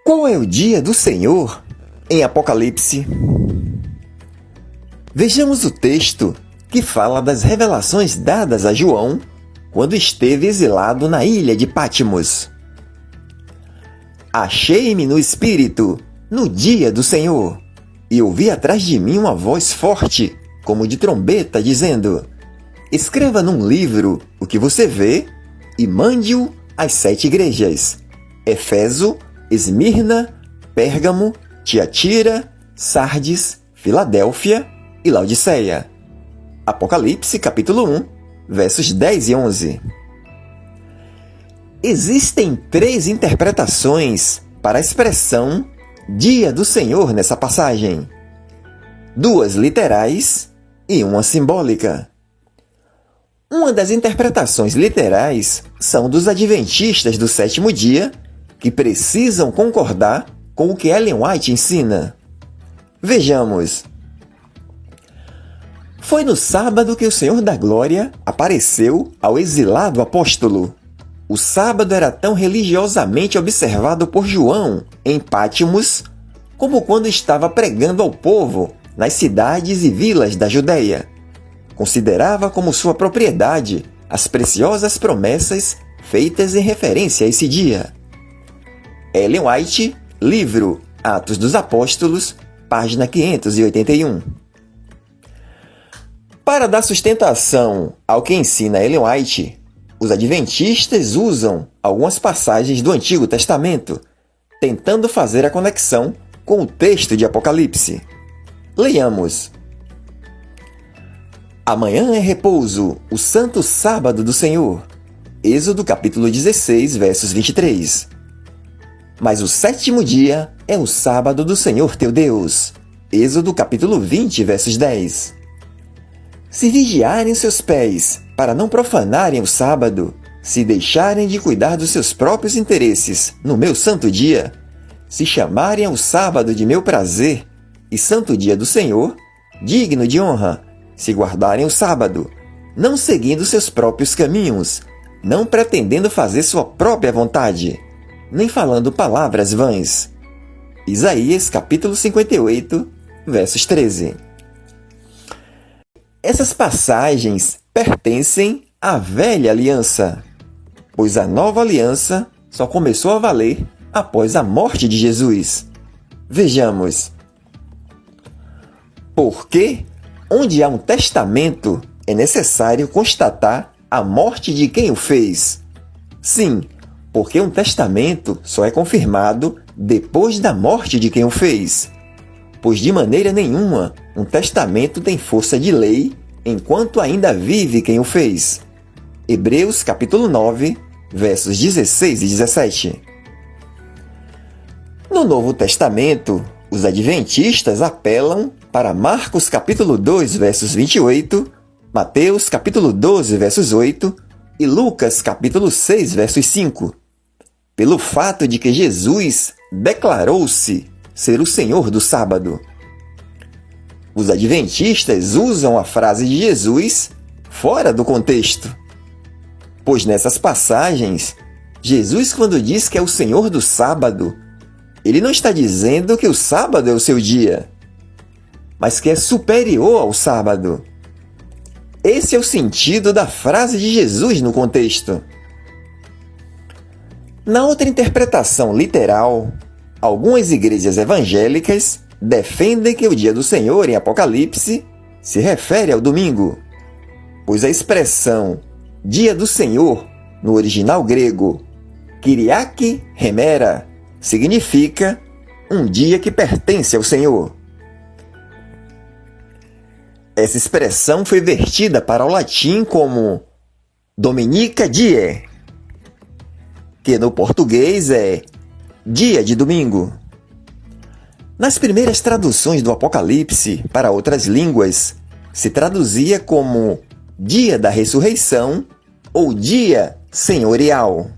Qual é o dia do Senhor em Apocalipse? Vejamos o texto que fala das revelações dadas a João quando esteve exilado na ilha de Patmos. Achei-me no Espírito no dia do Senhor, e ouvi atrás de mim uma voz forte, como de trombeta, dizendo: escreva num livro o que você vê e mande-o às 7 igrejas: Éfeso, Esmirna, Pérgamo, Tiatira, Sardes, Filadélfia e Laodiceia. Apocalipse, capítulo 1, versos 10 e 11. Existem 3 interpretações para a expressão Dia do Senhor nessa passagem: 2 literais e 1 simbólica. Uma das interpretações literais são dos adventistas do 7º dia, que precisam concordar com o que Ellen White ensina. Vejamos. Foi no sábado que o Senhor da Glória apareceu ao exilado apóstolo. O sábado era tão religiosamente observado por João em Patmos como quando estava pregando ao povo nas cidades e vilas da Judéia. Considerava como sua propriedade as preciosas promessas feitas em referência a esse dia. Ellen White, livro Atos dos Apóstolos, página 581. Para dar sustentação ao que ensina Ellen White, os adventistas usam algumas passagens do Antigo Testamento, tentando fazer a conexão com o texto de Apocalipse. Leiamos. Amanhã é repouso, o santo sábado do Senhor. Êxodo capítulo 16, versos 23. Mas o 7º dia é o sábado do Senhor teu Deus. Êxodo capítulo 20, versos 10. Se vigiarem seus pés, para não profanarem o sábado, se deixarem de cuidar dos seus próprios interesses no meu santo dia, se chamarem ao sábado de meu prazer e santo dia do Senhor, digno de honra, se guardarem o sábado, não seguindo seus próprios caminhos, não pretendendo fazer sua própria vontade, nem falando palavras vãs. Isaías capítulo 58, versos 13. Essas passagens pertencem à velha aliança, pois a nova aliança só começou a valer após a morte de Jesus. Vejamos. Porque, onde há um testamento, é necessário constatar a morte de quem o fez. Sim, porque um testamento só é confirmado depois da morte de quem o fez. Pois de maneira nenhuma um testamento tem força de lei enquanto ainda vive quem o fez. Hebreus capítulo 9, versos 16 e 17. No Novo Testamento, os adventistas apelam para Marcos capítulo 2, versos 28, Mateus capítulo 12, versos 8 e Lucas capítulo 6, versos 5. Pelo fato de que Jesus declarou-se ser o Senhor do sábado. Os adventistas usam a frase de Jesus fora do contexto, pois nessas passagens, Jesus, quando diz que é o Senhor do sábado, ele não está dizendo que o sábado é o seu dia, mas que é superior ao sábado. Esse é o sentido da frase de Jesus no contexto. Na outra interpretação literal, algumas igrejas evangélicas defendem que o dia do Senhor em Apocalipse se refere ao domingo, pois a expressão dia do Senhor, no original grego, Kyriake Hemera, significa um dia que pertence ao Senhor. Essa expressão foi vertida para o latim como Dominica Die, que no português é dia de domingo. Nas primeiras traduções do Apocalipse para outras línguas, se traduzia como dia da ressurreição ou dia senhorial.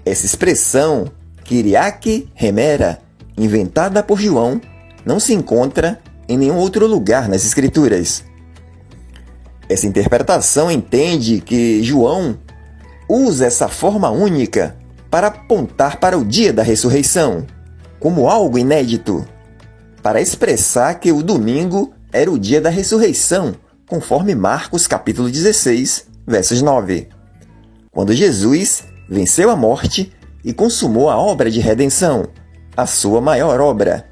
Essa expressão, Kyriake Hemera, inventada por João, não se encontra em nenhum outro lugar nas Escrituras. Essa interpretação entende que João usa essa forma única para apontar para o dia da ressurreição, como algo inédito, para expressar que o domingo era o dia da ressurreição, conforme Marcos capítulo 16, versos 9, quando Jesus venceu a morte e consumou a obra de redenção, a sua maior obra,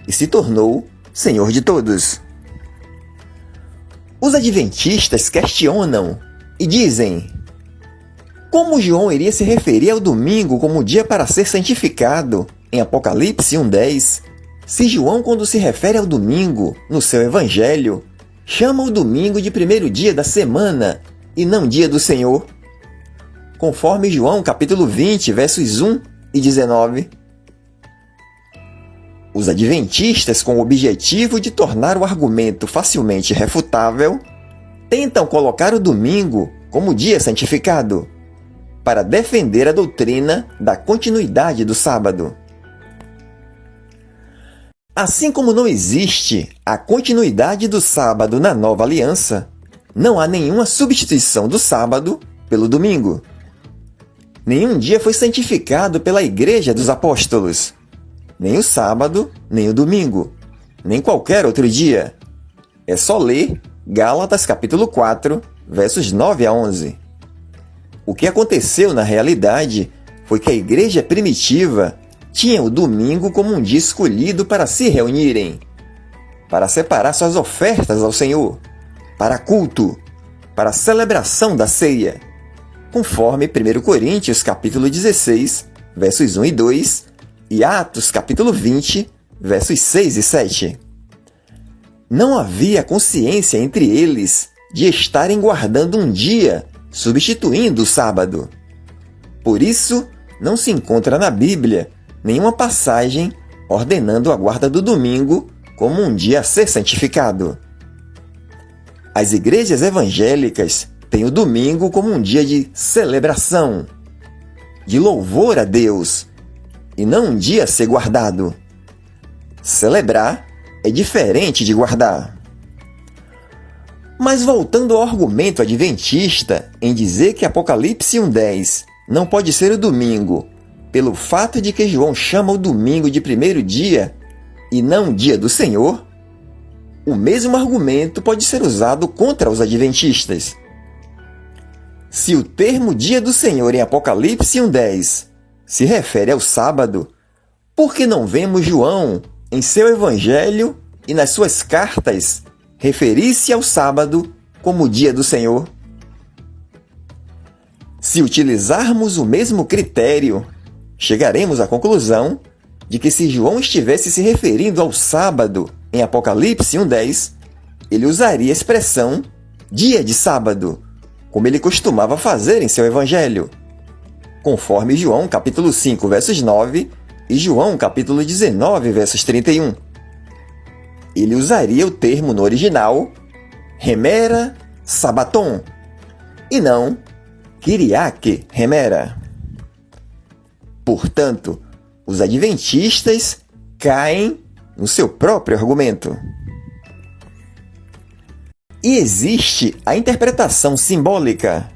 e se tornou Senhor de todos. Os adventistas questionam e dizem: como João iria se referir ao domingo como dia para ser santificado em Apocalipse 1:10, se João, quando se refere ao domingo no seu evangelho, chama o domingo de primeiro dia da semana e não dia do Senhor? Conforme João capítulo 20, versos 1 e 19. Os adventistas, com o objetivo de tornar o argumento facilmente refutável, tentam colocar o domingo como dia santificado, para defender a doutrina da continuidade do sábado. Assim como não existe a continuidade do sábado na Nova Aliança, não há nenhuma substituição do sábado pelo domingo. Nenhum dia foi santificado pela Igreja dos Apóstolos. Nem o sábado, nem o domingo, nem qualquer outro dia. É só ler Gálatas capítulo 4, versos 9 a 11. O que aconteceu na realidade foi que a igreja primitiva tinha o domingo como um dia escolhido para se reunirem, para separar suas ofertas ao Senhor, para culto, para a celebração da ceia, conforme 1 Coríntios capítulo 16, versos 1 e 2, e Atos capítulo 20, versos 6 e 7. Não havia consciência entre eles de estarem guardando um dia substituindo o sábado. Por isso, não se encontra na Bíblia nenhuma passagem ordenando a guarda do domingo como um dia a ser santificado. As igrejas evangélicas têm o domingo como um dia de celebração, de louvor a Deus, e não um dia a ser guardado. Celebrar é diferente de guardar. Mas voltando ao argumento adventista em dizer que Apocalipse 1:10 não pode ser o domingo, pelo fato de que João chama o domingo de primeiro dia e não dia do Senhor, o mesmo argumento pode ser usado contra os adventistas. Se o termo dia do Senhor em Apocalipse 1:10 se refere ao sábado, por que não vemos João, em seu evangelho e nas suas cartas, referir-se ao sábado como dia do Senhor? Se utilizarmos o mesmo critério, chegaremos à conclusão de que se João estivesse se referindo ao sábado em Apocalipse 1:10, ele usaria a expressão dia de sábado, como ele costumava fazer em seu evangelho, conforme João capítulo 5, versos 9 e João capítulo 19, versos 31. Ele usaria o termo no original Hemera Sabaton e não Kyriake Hemera. Portanto, os adventistas caem no seu próprio argumento. E existe a interpretação simbólica.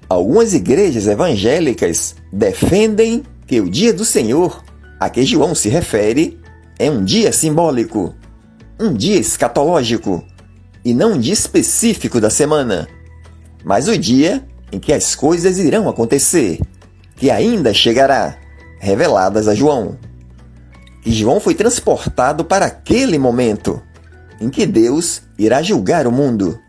Algumas igrejas evangélicas defendem que o dia do Senhor, a que João se refere, é um dia simbólico, um dia escatológico, e não um dia específico da semana, mas o dia em que as coisas irão acontecer, que ainda chegará, reveladas a João. Que João foi transportado para aquele momento, em que Deus irá julgar o mundo.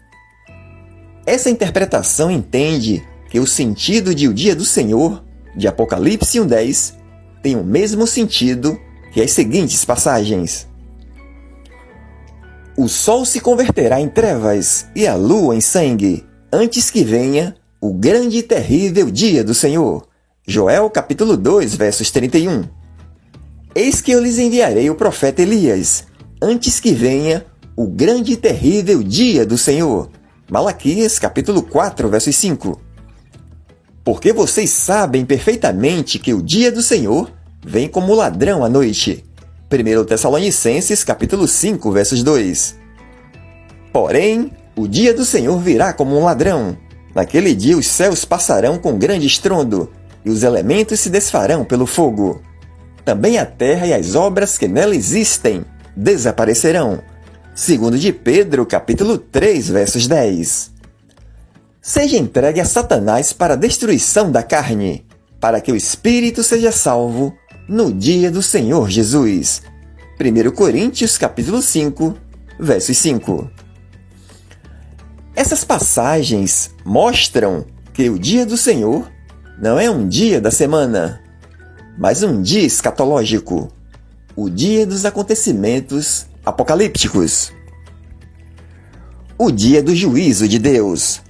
Essa interpretação entende que o sentido de o dia do Senhor, de Apocalipse 1:10, tem o mesmo sentido que as seguintes passagens. O sol se converterá em trevas e a lua em sangue, antes que venha o grande e terrível dia do Senhor. Joel capítulo 2, versos 31. Eis que eu lhes enviarei o profeta Elias, antes que venha o grande e terrível dia do Senhor. Malaquias capítulo 4, versos 5. Porque vocês sabem perfeitamente que o dia do Senhor vem como ladrão à noite. 1 Tessalonicenses capítulo 5, versos 2. Porém, o dia do Senhor virá como um ladrão. Naquele dia os céus passarão com grande estrondo, e os elementos se desfarão pelo fogo. Também a terra e as obras que nela existem desaparecerão. Segundo de Pedro, capítulo 3, versos 10. Seja entregue a Satanás para a destruição da carne, para que o espírito seja salvo no dia do Senhor Jesus. 1 Coríntios, capítulo 5, versos 5. Essas passagens mostram que o dia do Senhor não é um dia da semana, mas um dia escatológico, o dia dos acontecimentos apocalípticos. O dia do juízo de Deus.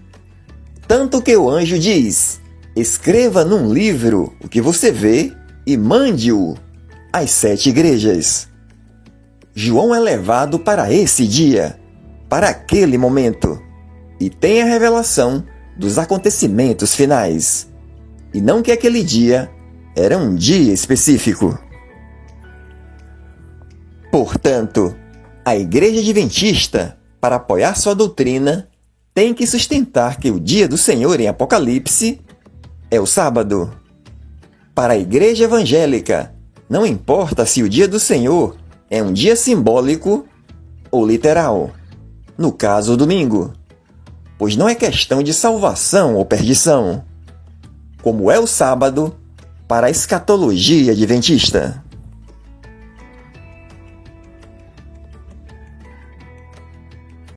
Tanto que o anjo diz: escreva num livro o que você vê e mande-o às 7 igrejas. João é levado para esse dia, para aquele momento, e tem a revelação dos acontecimentos finais. E não que aquele dia era um dia específico. Portanto, a Igreja Adventista, para apoiar sua doutrina, tem que sustentar que o dia do Senhor em Apocalipse é o sábado. Para a Igreja Evangélica, não importa se o dia do Senhor é um dia simbólico ou literal, no caso o domingo, pois não é questão de salvação ou perdição, como é o sábado para a escatologia adventista.